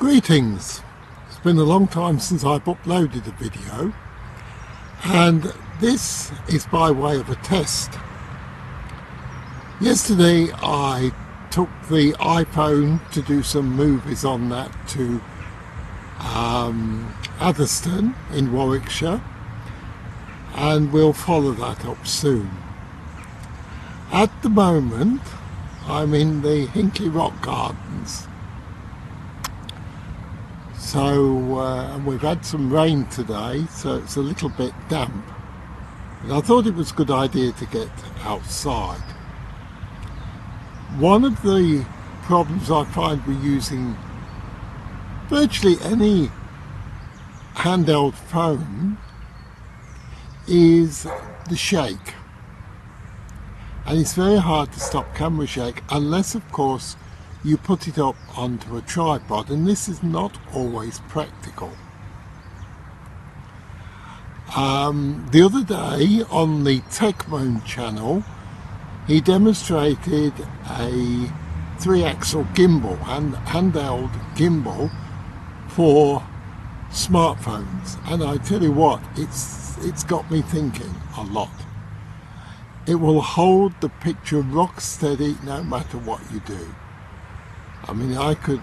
Greetings! It's been a long time since I've uploaded a video, and this is by way of a test. Yesterday I took the iPhone to do some movies on that to Atherstone in Warwickshire, and we'll follow that up soon. At the moment I'm in the Hinkley Rock Gardens. So and we've had some rain today, so it's a little bit damp. And I thought it was a good idea to get outside. One of the problems I find with using virtually any handheld phone is the shake. And it's very hard to stop camera shake unless, of course, you put it up onto a tripod, and this is not always practical. The other day on the TechMoan channel, he demonstrated a 3-axle gimbal, handheld gimbal for smartphones, and I tell you what, it's got me thinking a lot. It will hold the picture rock steady no matter what you do. I mean, I could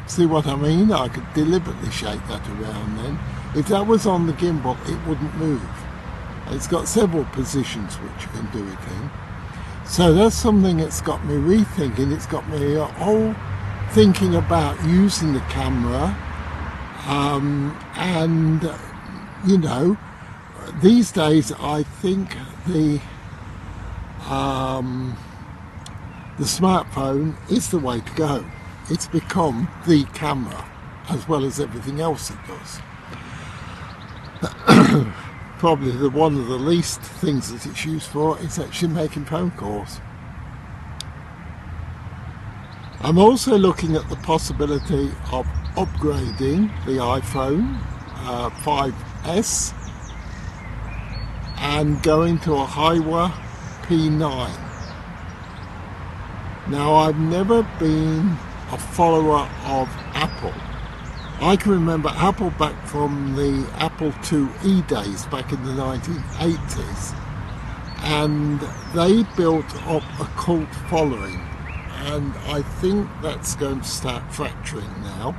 see what I mean. I could deliberately shake that around then. If that was on the gimbal, it wouldn't move. It's got several positions which you can do it in. So that's something that's got me rethinking. It's got me all thinking about using the camera. And, you know, these days I think the smartphone is the way to go. It's become the camera as well as everything else it does. Probably one of the least things that it's used for is actually making phone calls. I'm also looking at the possibility of upgrading the iPhone 5S and going to a Hiwa P9. Now, I've never been a follower of Apple. I can remember Apple back from the Apple IIe days back in the 1980s, and they built up a cult following, and I think that's going to start fracturing now.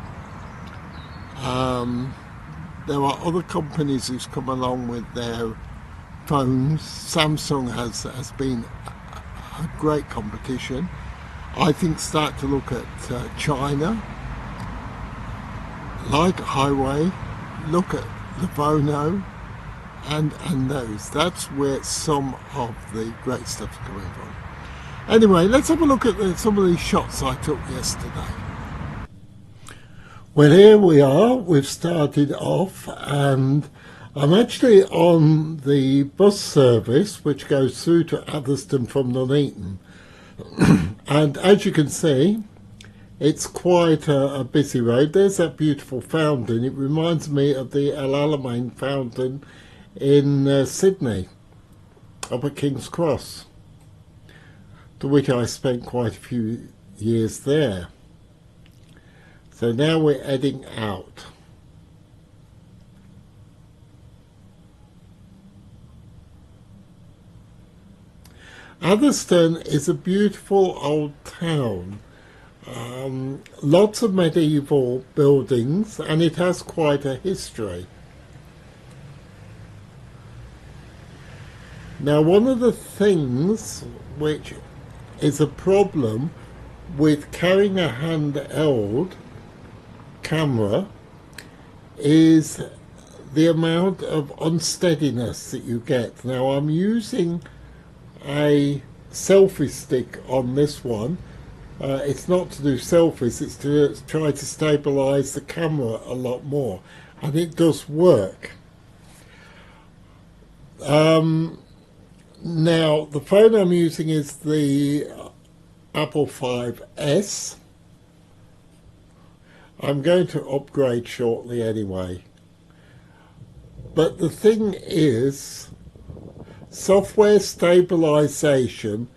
There are other companies who's come along with their phones. Samsung has been a great competition. I think start to look at China, like Highway, look at Livono, and those. That's where some of the great stuff is coming from. Anyway, let's have a look at some of these shots I took yesterday. Well, here we are. We've started off, and I'm actually on the bus service which goes through to Atherstone from Nuneaton. And as you can see, it's quite a busy road. There's that beautiful fountain. It reminds me of the El Alamein fountain in Sydney, up at King's Cross, to which I spent quite a few years there. So now we're heading out. Atherstone is a beautiful old town. Lots of medieval buildings, and it has quite a history. Now, one of the things which is a problem with carrying a handheld camera is the amount of unsteadiness that you get. Now, I'm using a selfie stick on this one. It's not to do selfies, it's to try to stabilize the camera a lot more, and it does work. Now, the phone I'm using is the Apple 5S. I'm going to upgrade shortly anyway. But the thing is, software stabilization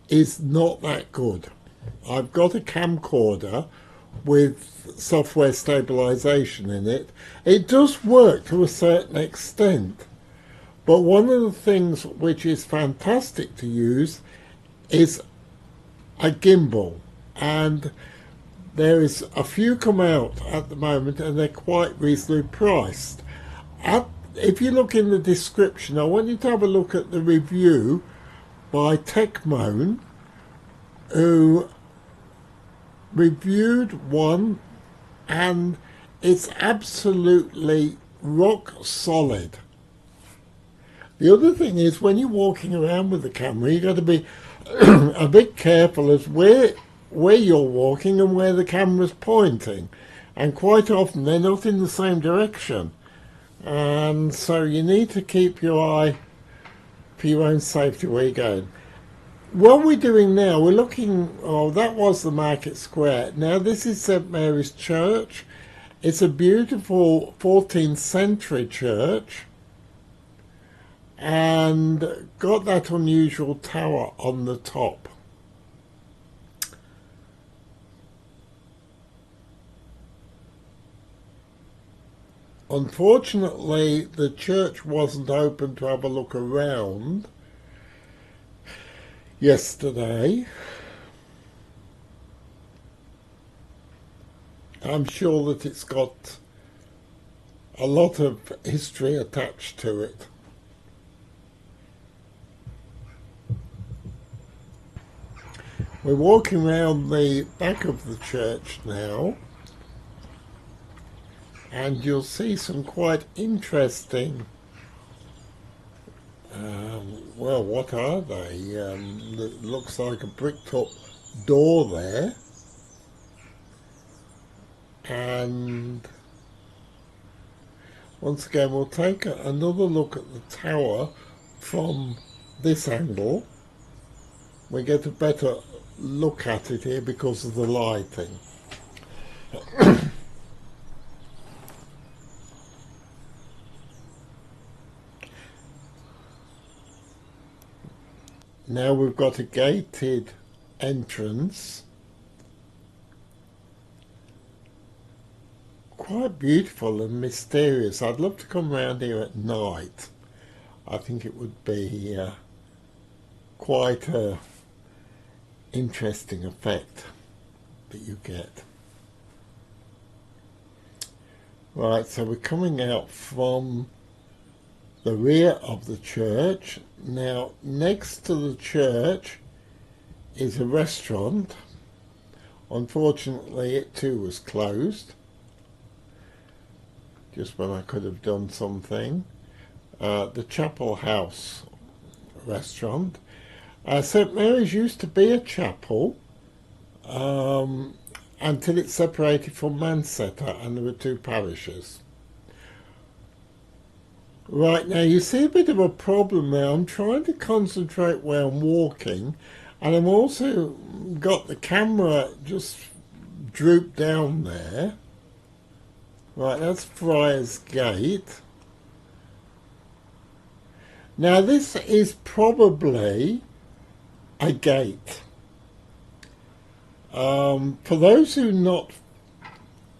is not that good. I've got a camcorder with software stabilization in it. It does work to a certain extent, but one of the things which is fantastic to use is a gimbal, and there is a few come out at the moment and they're quite reasonably priced. If you look in the description, I want you to have a look at the review by Techmoan, who reviewed one, and it's absolutely rock solid. The other thing is, when you're walking around with the camera, you've got to be a bit careful as where you're walking and where the camera's pointing, and quite often they're not in the same direction, and so you need to keep your eye for your own safety where you're going. What we're doing now, we're looking, oh, that was the Market Square. Now this is St Mary's Church. It's a beautiful 14th century church and got that unusual tower on the top. Unfortunately, the church wasn't open to have a look around yesterday. I'm sure that it's got a lot of history attached to it. We're walking around the back of the church now, and you'll see some quite interesting, well, what are they? It looks like a bricked up door there, and once again we'll take another look at the tower from this angle. We get a better look at it here because of the lighting. Now we've got a gated entrance, quite beautiful and mysterious. I'd love to come round here at night. I think it would be quite a interesting effect that you get. Right, so we're coming out from the rear of the church. Now next to the church is a restaurant. Unfortunately it too was closed just when I could have done something. The Chapel House restaurant. St Mary's used to be a chapel until it separated from Manchester and there were two parishes. Right, now you see a bit of a problem there. I'm trying to concentrate where I'm walking, and I've also got the camera just drooped down there. Right, that's Friars Gate. Now this is probably a gate. For those who are not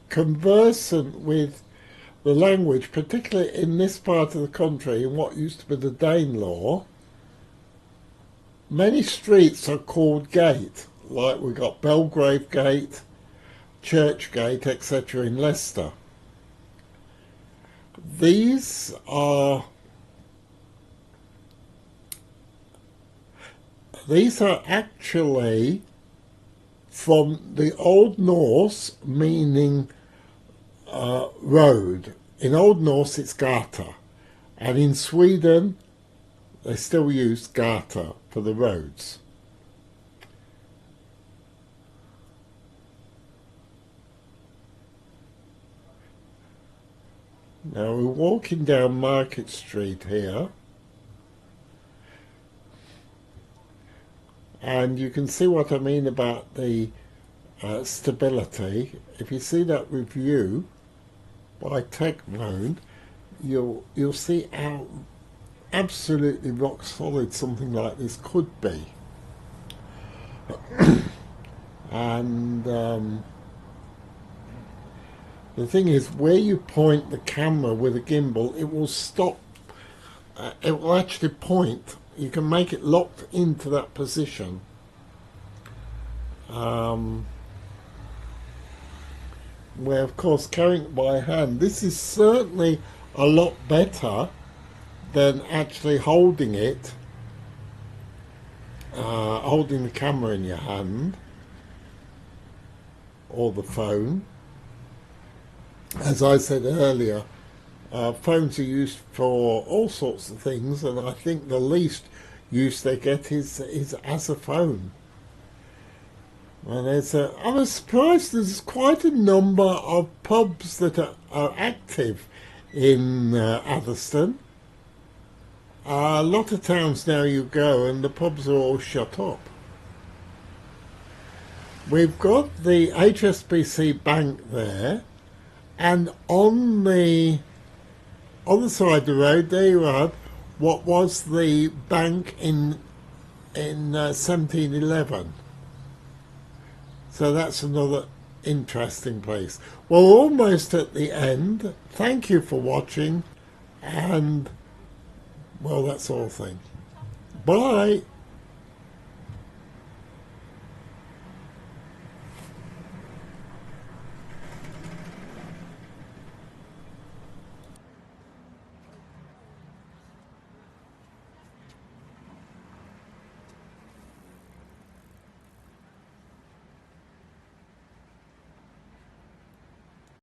conversant with the language, particularly in this part of the country, in what used to be the Danelaw, many streets are called Gate, like we've got Belgrave Gate, Church Gate, etc. in Leicester. These are actually from the Old Norse, meaning road. In Old Norse it's gata, and in Sweden they still use gata for the roads. Now we're walking down Market Street here, and you can see what I mean about the stability. If you see that review by Techmoan, you'll see how absolutely rock solid something like this could be. And The thing is, where you point the camera with a gimbal, it will stop. It will actually point. You can make it locked into that position. Where, of course, carrying it by hand, this is certainly a lot better than actually holding it, holding the camera in your hand or the phone. As I said earlier, phones are used for all sorts of things, and I think the least use they get is as a phone. And I was surprised there's quite a number of pubs that are active in Atherstone. A lot of towns now you go and the pubs are all shut up. We've got the Hsbc Bank there, and on the other side of the road there you have what was the bank in 1711. So that's another interesting place. Well, almost at the end. Thank you for watching, and well, that's all. Bye.